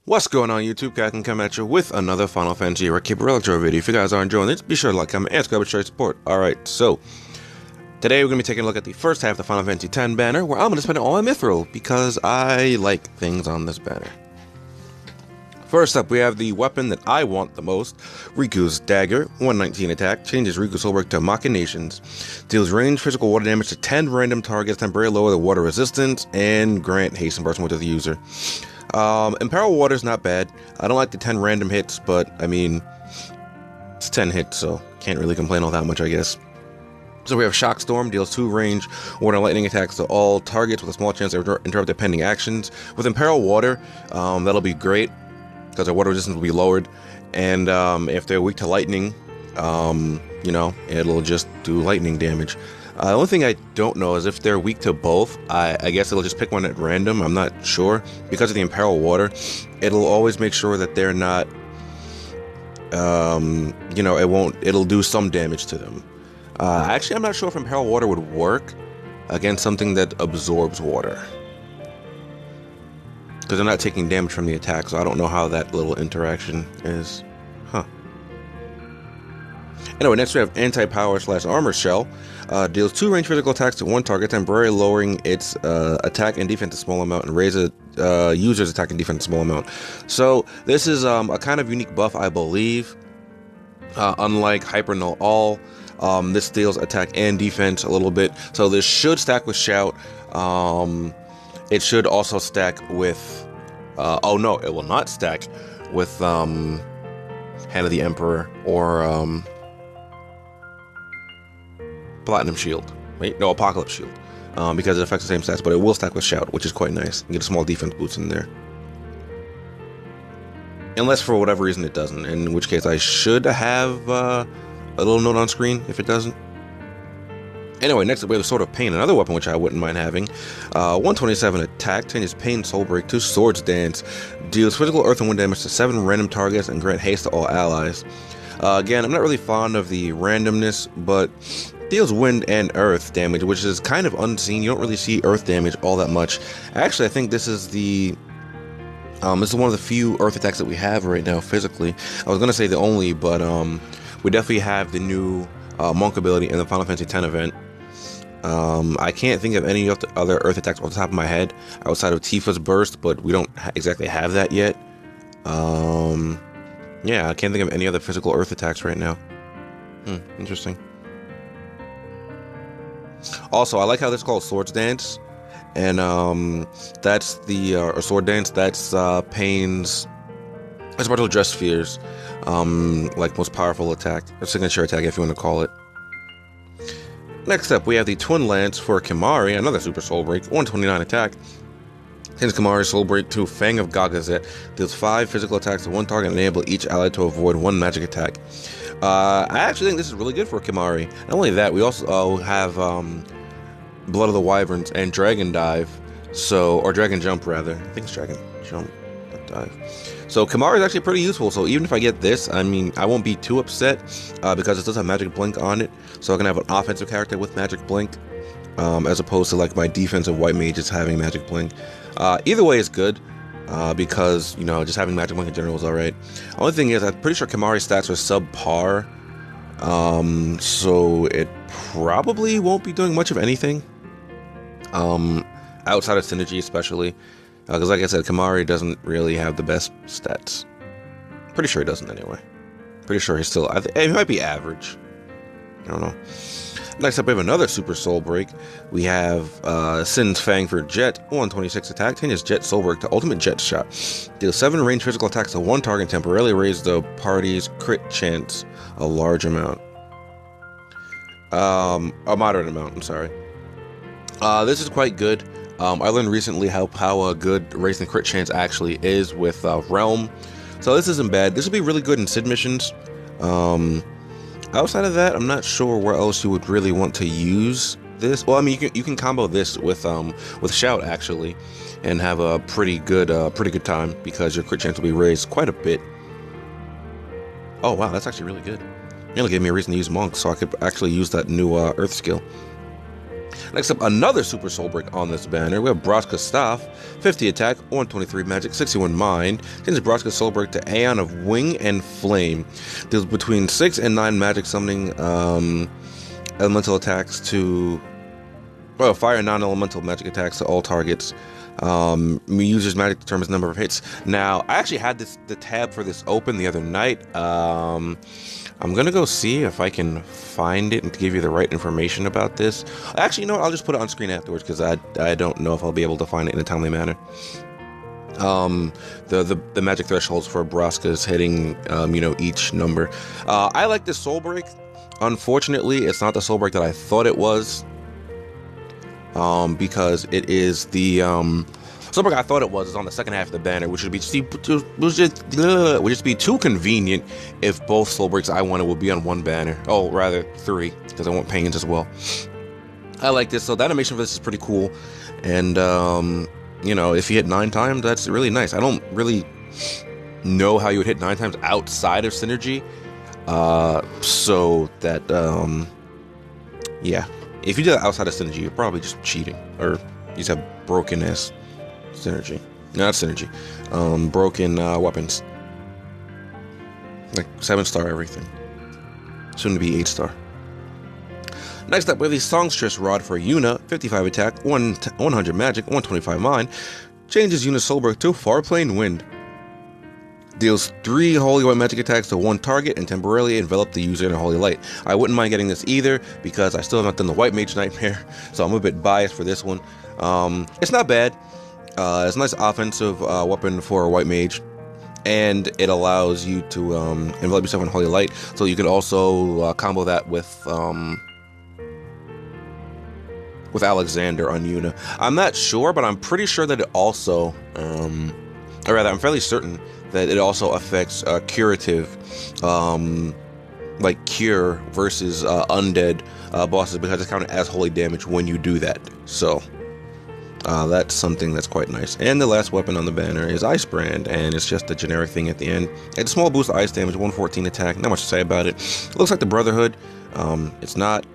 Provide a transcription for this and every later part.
What's going on YouTube? I can come at you with another Final Fantasy Relic Relic video. If you guys are enjoying this, be sure to like, comment, and subscribe to show support. Alright, so today we're going to be taking a look at the first half of the Final Fantasy X banner, where I'm going to spend it all on Mithril, because I like things on this banner. First up, we have the weapon that I want the most, Riku's Dagger, 119 attack, changes Riku's soul break to Machinations, deals range physical water damage to 10 random targets, temporarily lower the water resistance, and grant haste and burst mode to the user. Imperil Water is not bad. I don't like the 10 random hits, but I mean, it's 10 hits, so can't really complain all that much, I guess. So we have Shock Storm, deals 2 range water and lightning attacks to all targets with a small chance to interrupt their pending actions. With Imperil Water, that'll be great, because their water resistance will be lowered, and if they're weak to lightning, you know, it'll just do lightning damage. The only thing I don't know is if they're weak to both. I guess it'll just pick one at random. I'm not sure. Because of the Imperil Water, it'll always make sure that they're not, you know, it'll do some damage to them. Actually, I'm not sure if Imperil Water would work against something that absorbs water, because they're not taking damage from the attack, so I don't know how that little interaction is. Anyway, next we have Anti-Power / Armor Shell. Deals 2 range physical attacks to one target, temporarily lowering its attack and defense a small amount, and raise a user's attack and defense a small amount. So this is a kind of unique buff, I believe. Unlike Hyper Null All, this deals attack and defense a little bit. So this should stack with Shout. It should also stack with... oh no, it will not stack with Hand of the Emperor or... Platinum Shield. Wait, no, Apocalypse Shield. Because it affects the same stats, but it will stack with Shout, which is quite nice. You get a small defense boost in there. Unless for whatever reason it doesn't, in which case I should have a little note on screen if it doesn't. Anyway, next up we have the Sword of Pain, another weapon which I wouldn't mind having. 127 attack, changes Pain Soul Break to Swords Dance, deals physical earth and wind damage to 7 random targets, and grant haste to all allies. Again, I'm not really fond of the randomness, but deals wind and earth damage, which is kind of unseen. You don't really see earth damage all that much. Actually, I think this is the this is one of the few earth attacks that we have right now physically. I was gonna say the only, but we definitely have the new monk ability in the Final Fantasy X event. I can't think of any other earth attacks off the top of my head outside of Tifa's burst, but we don't exactly have that yet. Yeah, I can't think of any other physical earth attacks right now. Interesting. Also, I like how this is called Swords Dance, and that's the or Sword Dance. That's Pain's Partial Dress Spheres, like most powerful attack, or signature attack, if you want to call it. Next up, we have the Twin Lance for Kimahri, another Super Soul Break, 129 attack. Changes Kimahri's Soul Break to Fang of Gagazet, deals 5 physical attacks to one target and enable each ally to avoid 1 magic attack. I actually think this is really good for Kimahri. Not only that, we also have Blood of the Wyverns and Dragon Dive, or Dragon Jump rather. I think it's Dragon Jump, not Dive. So Kimahri is actually pretty useful. So even if I get this, I mean, I won't be too upset because it does have Magic Blink on it. So I can have an offensive character with Magic Blink, as opposed to like my defensive white mages having Magic Blink. Either way is good, because, you know, just having Magic Blink in general is alright. Only thing is, I'm pretty sure Kimahri's stats are subpar, so it probably won't be doing much of anything, outside of Synergy especially, because like I said, Kimahri doesn't really have the best stats. Pretty sure he doesn't anyway. Pretty sure he's still, he might be average. I don't know. Next up, we have another Super Soul Break. We have Sin's Fang for Jet, 126 attack, changes Jet Soul Break to Ultimate Jet Shot. Deals 7 range physical attacks to one target, temporarily raise the party's crit chance a large amount. A moderate amount, I'm sorry. This is quite good. I learned recently how good raising the crit chance actually is with Realm. So this isn't bad. This will be really good in Sid missions. Outside of that, I'm not sure where else you would really want to use this. Well, I mean, you can combo this with Shout actually, and have a pretty good time, because your crit chance will be raised quite a bit. Oh wow, that's actually really good. It gave me a reason to use Monk, so I could actually use that new Earth skill. Next up, another Super Soul Break on this banner. We have Broska's Staff, 50 attack, 123 magic, 61 mind. Changes Broska's Soul Break to Aeon of Wing and Flame. Deals between 6 and 9 magic summoning elemental attacks to... Well, fire non-elemental magic attacks to all targets. User's magic determines the number of hits. Now, I actually had the tab for this open the other night. I'm gonna go see if I can find it and give you the right information about this. Actually, you know what? I'll just put it on screen afterwards because I don't know if I'll be able to find it in a timely manner. The magic thresholds for Broska's hitting, each number. I like this Soul Break. Unfortunately, it's not the Soul Break that I thought it was. Because it is the Soul Break I thought it was is on the second half of the banner, which would just be too convenient if both Soul Breaks I wanted would be on one banner. Oh, rather 3, because I want Pains as well. I like this, so the animation for this is pretty cool, and if you hit 9 times, that's really nice. I don't really know how you would hit 9 times outside of Synergy, so that yeah. If you do that outside of Synergy, you're probably just cheating, or you just have broken ass Synergy. No, not Synergy. Broken weapons. Like 7-star everything. Soon to be 8-star. Next up, we have the Songstress Rod for Yuna, 55 attack, 100 magic, 125 mind. Changes Yuna's Soul Break to Farplane Wind. Deals 3 Holy White magic attacks to 1 target and temporarily envelop the user in a Holy Light. I wouldn't mind getting this either because I still have not done the White Mage Nightmare, so I'm a bit biased for this one. It's not bad. It's a nice offensive weapon for a White Mage, and it allows you to envelop yourself in Holy Light, so you can also combo that with Alexander on Yuna. I'm not sure, but I'm pretty sure that it also, or rather, I'm fairly certain that it also affects curative, like cure versus undead bosses, because it's counted as holy damage when you do that. So that's something that's quite nice. And the last weapon on the banner is Ice Brand, and it's just a generic thing at the end. It's a small boost of ice damage, 114 attack, not much to say about it. It looks like the Brotherhood. It's not.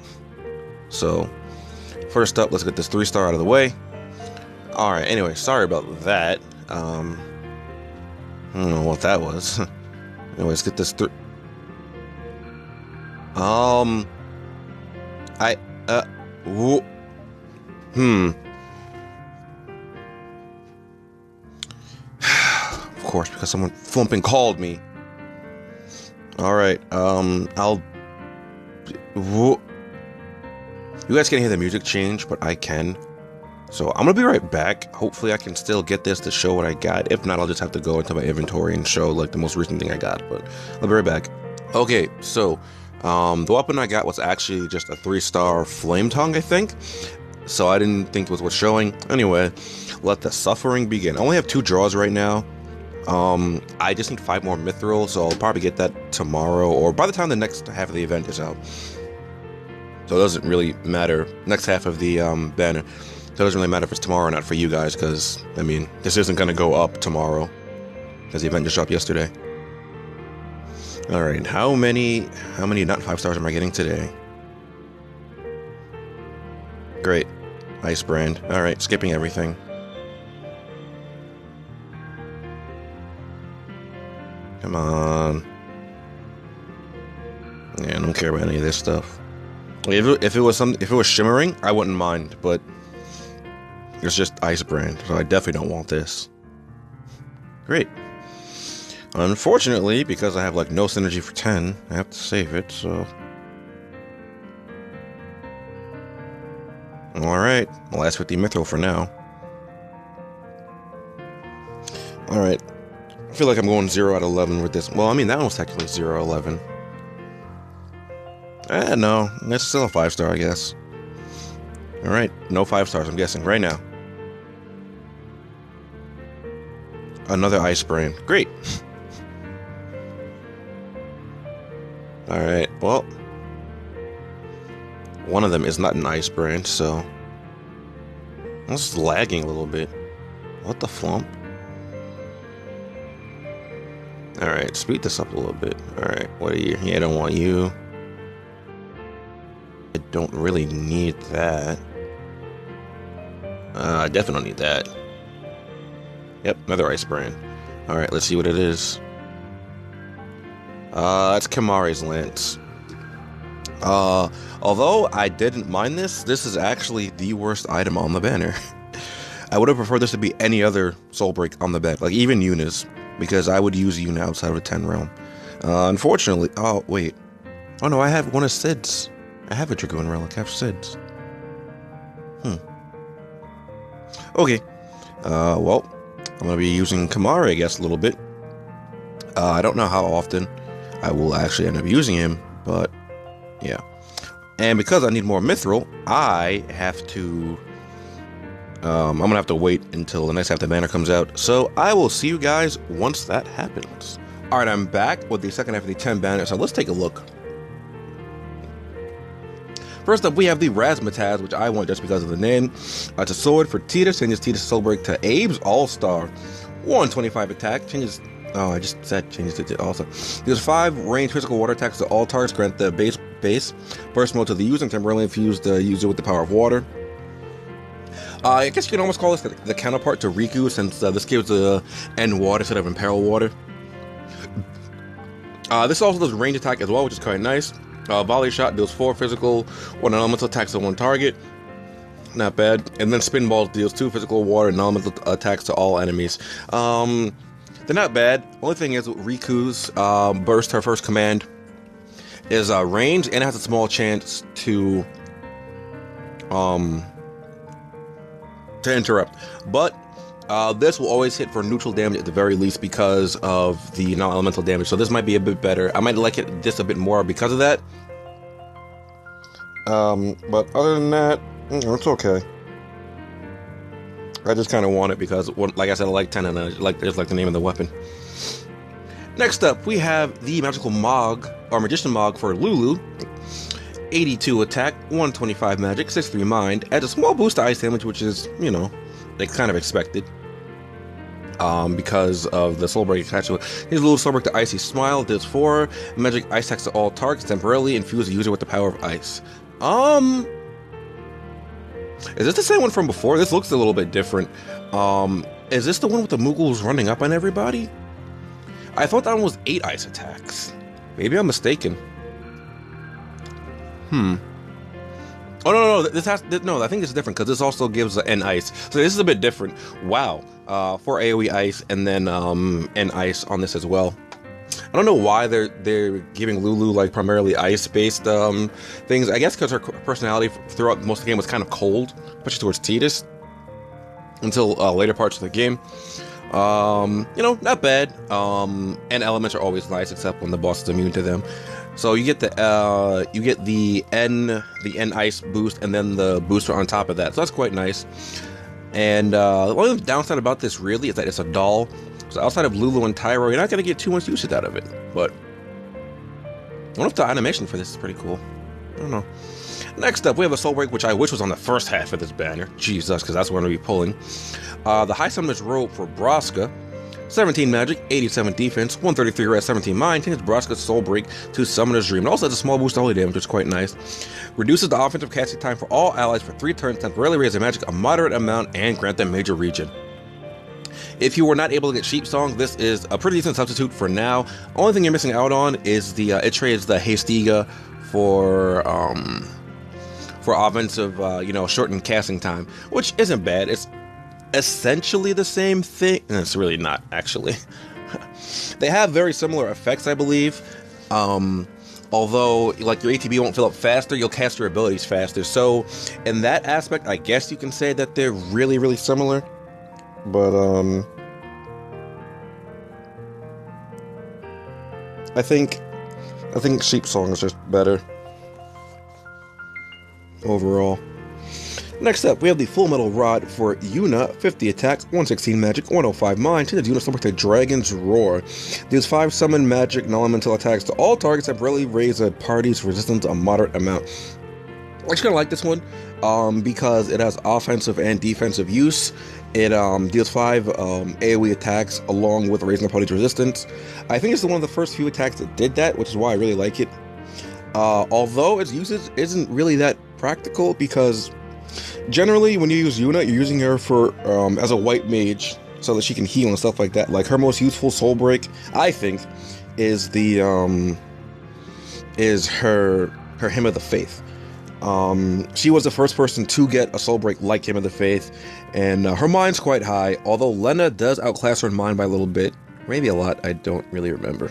So first up, let's get this 3-star out of the way. Alright, anyway, sorry about that. I don't know what that was. Anyway, let's get this through. Of course, because someone flipping called me. Alright, you guys can't hear the music change, but I can. So I'm gonna be right back. Hopefully I can still get this to show what I got. If not, I'll just have to go into my inventory and show like the most recent thing I got, but I'll be right back. Okay, so the weapon I got was actually just a 3-star Flame Tongue, I think. So I didn't think it was worth showing. Anyway, let the suffering begin. I only have 2 draws right now. I just need 5 more Mithril, so I'll probably get that tomorrow or by the time the next half of the event is out. So it doesn't really matter. Next half of the banner. So it doesn't really matter if it's tomorrow or not for you guys, because, I mean, this isn't going to go up tomorrow, because the event just dropped yesterday. Alright, how many not 5-stars am I getting today? Great. Ice Brand. Alright, skipping everything. Come on. Yeah, I don't care about any of this stuff. If it was shimmering, I wouldn't mind, but it's just Ice Brand, so I definitely don't want this. Great. Unfortunately, because I have like no synergy for 10, I have to save it, so. Alright, last 50 Mithril for now. Alright, I feel like I'm going 0 out of 11 with this. Well, I mean, that one was technically 0 out of 11. No, it's still a 5-star, I guess. Alright, no 5-stars, I'm guessing, right now. Another Ice Brand. Great! Alright, well. One of them is not an Ice Brand, so. I'm just lagging a little bit. What the flump? Alright, speed this up a little bit. Alright, what are you? Yeah, I don't want you. I don't really need that. I definitely don't need that. Yep, another ice brand. Alright, let's see what it is. It's Kimahri's Lance. Although I didn't mind this is actually the worst item on the banner. I would have preferred this to be any other soul break on the back, like even Yuna's, because I would use Yuna outside of the 10 realm. Unfortunately, oh wait. Oh no, I have one of Sid's. I have a Dragoon Relic, I have Sid's. Okay. Well, I'm gonna be using Kimahri, I guess, a little bit. I don't know how often I will actually end up using him, but yeah. And because I need more Mithril, I have to I'm gonna have to wait until the next half the banner comes out. So I will see you guys once that happens. Alright, I'm back with the second half of the 10 banner, so let's take a look. First up, we have the Razzmatazz, which I want just because of the name. It's a sword for Tidus, changes Tidus soul break to Abe's All-Star. 125 attack, changes... Oh, I just said changes it to All-Star. There's 5 ranged physical water attacks to all targets, grant the base burst mode to the user, and temporarily infuse the user with the power of water. I guess you can almost call this the counterpart to Riku, since this gives the end water instead of imperil water. This also does range attack as well, which is quite nice. Volley shot deals 4 physical, 1 elemental attacks to 1 target. Not bad. And then spin balls deals 2 physical, water, and elemental attacks to all enemies. They're not bad. Only thing is, with Riku's burst, her first command, is range, and it has a small chance to interrupt. But this will always hit for neutral damage at the very least because of the non-elemental damage. So this might be a bit better. I might like it just a bit more because of that. But other than that, it's okay. I just kind of want it because, like I said, I like 10 and I just like the name of the weapon. Next up, we have the Magical Mog, or Magician Mog for Lulu. 82 attack, 125 magic, 63 mind. Adds a small boost to ice damage, which is, you know, like kind of expected. Because of the soul break attached to it. His little soul break to Icy Smile, does 4 magic ice attacks to all targets, temporarily infuse the user with the power of ice. Is this the same one from before? This looks a little bit different. Is this the one with the Moogles running up on everybody? I thought that one was 8 ice attacks. Maybe I'm mistaken. Oh no, no, I think this is different because this also gives an ice. So this is a bit different. Wow. 4 AoE ice and then an ice on this as well. I don't know why they're giving Lulu like primarily ice-based things. I guess because her personality throughout most of the game was kind of cold, especially towards Tidus, until later parts of the game. You know, not bad. And elements are always nice, except when the boss is immune to them. So you get the N ice boost and then the booster on top of that. So that's quite nice. And the only downside about this really is that it's a doll. So outside of Lulu and Tyro, you're not going to get too much usage out of it. But I wonder if the animation for this is pretty cool. I don't know. Next up, we have a Soul Break, which I wish was on the first half of this banner. Jesus, because that's what I'm going to be pulling. The High Summoner's Robe for Braska. 17 magic, 87 defense, 133 res, 17 mind, changes Braska's Soul Break to Summoner's Dream. It also has a small boost to holy damage, which is quite nice. Reduces the offensive casting time for all allies for 3 turns, temporarily raise their magic a moderate amount, and grant them major regen. If you were not able to get Sheep Song, this is a pretty decent substitute for now. Only thing you're missing out on is the it trades the Hastiga for offensive, you know, shortened casting time, which isn't bad. It's essentially the same thing, and it's really not actually. They have very similar effects, I believe. Although, like, your ATB won't fill up faster, you'll cast your abilities faster. So, in that aspect, I guess you can say that they're really, really similar. But I think Sheep Song is just better overall. Next up, we have the Full Metal Rod for Yuna, 50 attacks, 116 magic, 105 mind, changes Yuna soul to Dragon's Roar. Deals 5 summon magic non-elemental attacks to all targets that really raise a party's resistance a moderate amount. I actually kind of like this one because it has offensive and defensive use. It deals 5 AoE attacks along with raising the party's resistance. I think it's one of the first few attacks that did that, which is why I really like it. Although its usage isn't really that practical because generally, when you use Yuna, you're using her for as a white mage so that she can heal and stuff like that. Like her most useful soul break, I think, is the is her Hymn of the Faith. She was the first person to get a soul break like Hymn of the Faith, and her mind's quite high, although Lena does outclass her in mind by a little bit, maybe a lot, I don't really remember.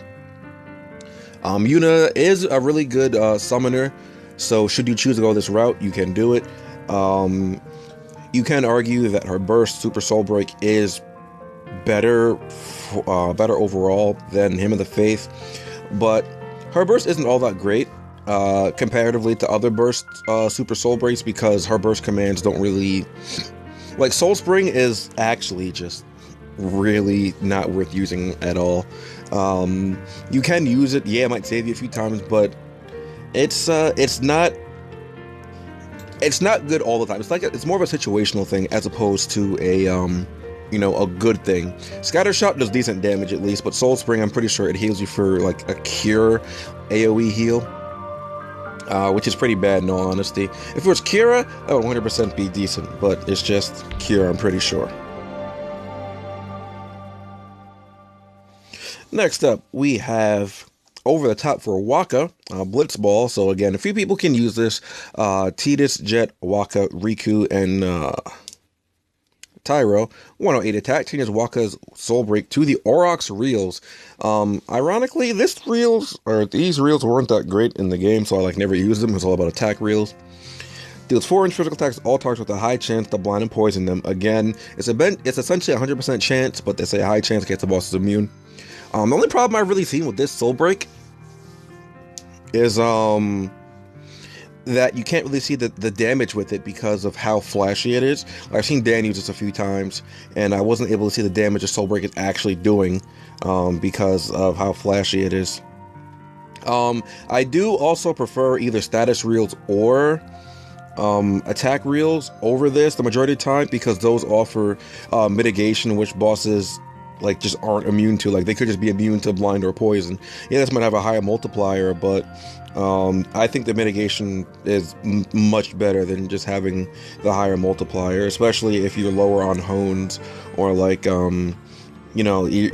Yuna is a really good summoner, so should you choose to go this route, you can do it. You can argue that her burst super soul break is better overall than Hymn of the Faith, but her burst isn't all that great comparatively to other burst super soul breaks, because her burst commands don't really, like, Soul Spring is actually just really not worth using at all. You can use it, yeah, it might save you a few times, but it's not good all the time. It's more of a situational thing as opposed to a a good thing. Scattershot does decent damage at least, but Soul Spring, I'm pretty sure it heals you for like a cure AoE heal, which is pretty bad in all honesty. If it was Kira, that would 100% be decent, but it's just Kira, I'm pretty sure. Next up, we have over the top for Waka, Blitzball. So again, a few people can use this. Tidus, Jet, Waka, Riku, and Tyro. 108 attack, changes Waka's soul break to the Aurochs reels. Ironically, these reels weren't that great in the game, so I never used them. It's all about attack reels. Deals 4-inch physical attacks to all targets with a high chance to blind and poison them. Again, it's essentially a 100% chance, but they say a high chance in case the boss is immune. The only problem I've really seen with this soul break is that you can't really see the damage with it because of how flashy it is. I've seen Dan use this a few times, and I wasn't able to see the damage a soul break is actually doing because of how flashy it is. I do also prefer either status reels or attack reels over this the majority of the time, because those offer mitigation, which bosses just aren't immune to. They could just be immune to blind or poison. Yeah, this might have a higher multiplier, but I think the mitigation is much better than just having the higher multiplier, especially if you're lower on hones, or you're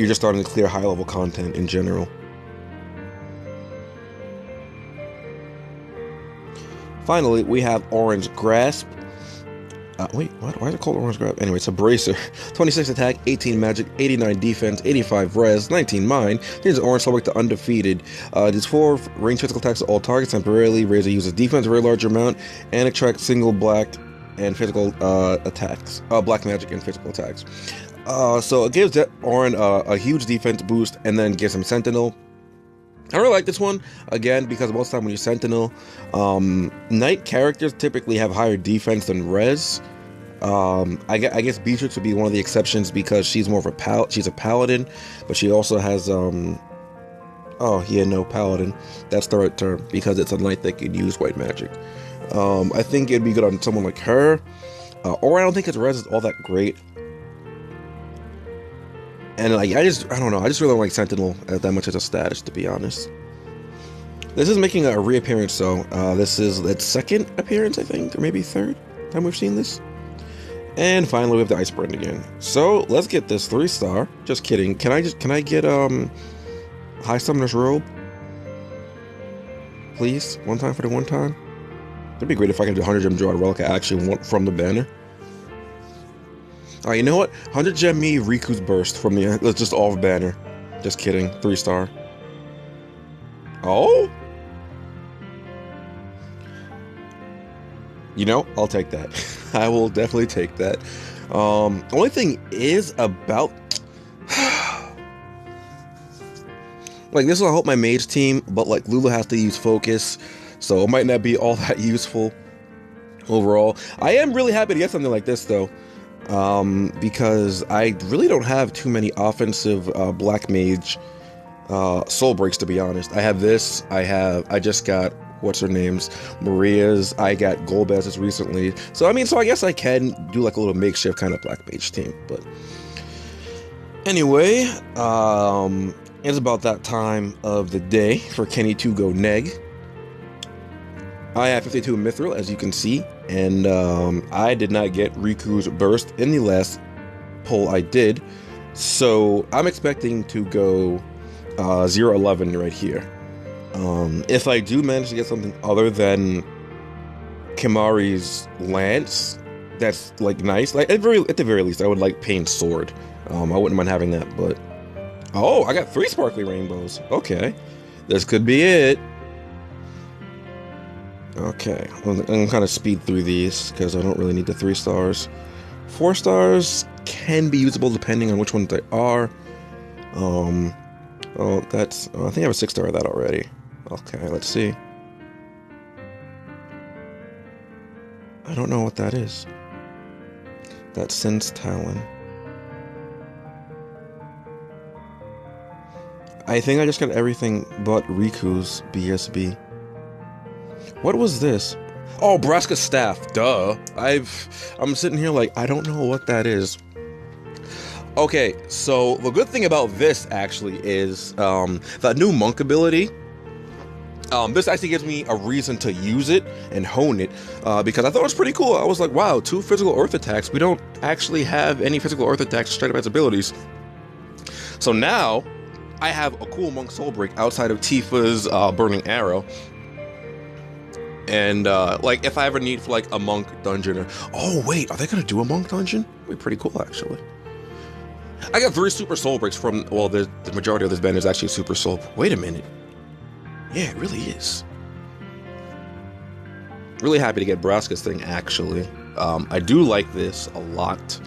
just starting to clear high level content in general. Finally, we have Orange Grasp. Wait, what? Why is it called Orange Grasp? Anyway, it's a bracer. 26 attack, 18 magic, 89 defense, 85 res, 19 mind. Changes Orange soul break to undefeated. Does 4 ranged physical attacks to all targets temporarily. Razor uses defense a very large amount, and attracts single black and physical attacks. Black magic and physical attacks. So it gives Orin a huge defense boost, and then gives him Sentinel. I really like this one, again, because most of the time when you Sentinel, Knight characters typically have higher defense than res. I guess Beatrix would be one of the exceptions because she's more of a she's a paladin, but she also has paladin. That's the right term, because it's a knight that can use white magic. I think it'd be good on someone like her, or I don't think its res is all that great. And I don't know, I just really don't like Sentinel that much as a status, to be honest. This is making a reappearance, so this is its second appearance, I think, or maybe third time we've seen this. And finally, we have the Ice Brand again. So let's get this 3-star. Just kidding. Can I get High Summoner's Robe? Please, one time for the one time. That'd be great if I could do 100 gem draw a relic I actually want from the banner. Alright, you know what? 100 gem me Riku's burst from the let's just off banner. Just kidding. 3-star. Oh? You know, I'll take that. I will definitely take that. Only thing is about this will help my mage team, but Lulu has to use focus, so it might not be all that useful overall. I am really happy to get something like this though, because I really don't have too many offensive black mage soul breaks, to be honest. I have this. I just got what's her name's Maria's. I got Golbez's recently, so I guess I can do a little makeshift kind of black mage team. But anyway, it's about that time of the day for Kenny to go neg. I have 52 Mithril, as you can see, and I did not get Riku's Burst in the last pull I did, so I'm expecting to go 0-11 right here. If I do manage to get something other than Kimari's Lance, that's like nice. Like at the very least, I would like Pain's Sword. I wouldn't mind having that, but oh, I got 3 sparkly rainbows. Okay, this could be it. Okay, I'm gonna kind of speed through these because I don't really need the 3 stars. 4 stars can be usable depending on which ones they are. Oh, that's. Oh, I think I have a 6 star of that already. Okay, let's see. I don't know what that is. That's Sense Talon. I think I just got everything but Riku's BSB. What was this? Oh, Braska's staff. Duh. I'm sitting here like I don't know what that is. Okay, so the good thing about this actually is the new monk ability. This actually gives me a reason to use it and hone it because I thought it was pretty cool. I was like, wow, 2 physical earth attacks. We don't actually have any physical earth attacks straight up as abilities. So now I have a cool monk soul break outside of Tifa's burning arrow. And like if I ever need for like a monk dungeon or oh wait, are they gonna do a monk dungeon? That'd be pretty cool actually. I got 3 super soul breaks from well the majority of this banner is actually super soul. Wait a minute. Yeah, it really is. Really happy to get Braska's thing, actually. I do like this a lot.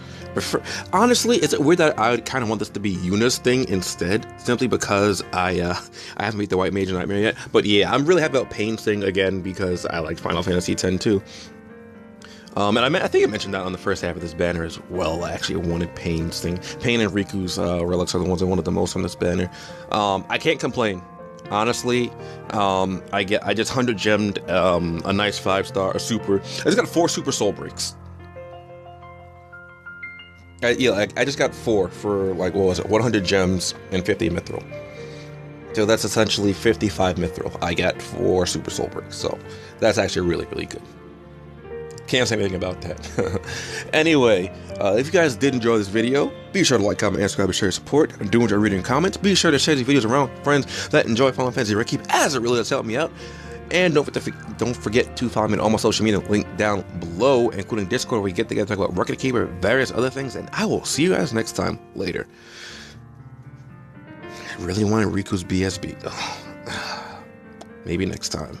Honestly, is it weird that I would kind of want this to be Yuna's thing instead? Simply because I haven't beat the White Mage Nightmare yet. But yeah, I'm really happy about Pain's thing again because I like Final Fantasy X too. And I think I mentioned that on the first half of this banner as well. I actually wanted Pain's thing. Pain and Riku's relics are the ones I wanted the most on this banner. I can't complain. Honestly, I just 100 gemmed a nice 5 star, a super. I just got 4 super soul breaks. I just got 4 for like what was it, 100 gems and 50 mithril. So that's essentially 55 mithril. I got 4 super soul breaks, so that's actually really good. Can't say anything about that. Anyway, if you guys did enjoy this video, be sure to like, comment, and subscribe, and share your support. And do enjoy reading comments. Be sure to share these videos around friends that enjoy Final Fantasy Rekeep, as it really does help me out. And don't forget to follow me on all my social media, link down below, including Discord, where we get together to talk about Record Keeper, various other things. And I will see you guys next time. Later. I really wanted Riku's BSB. Maybe next time.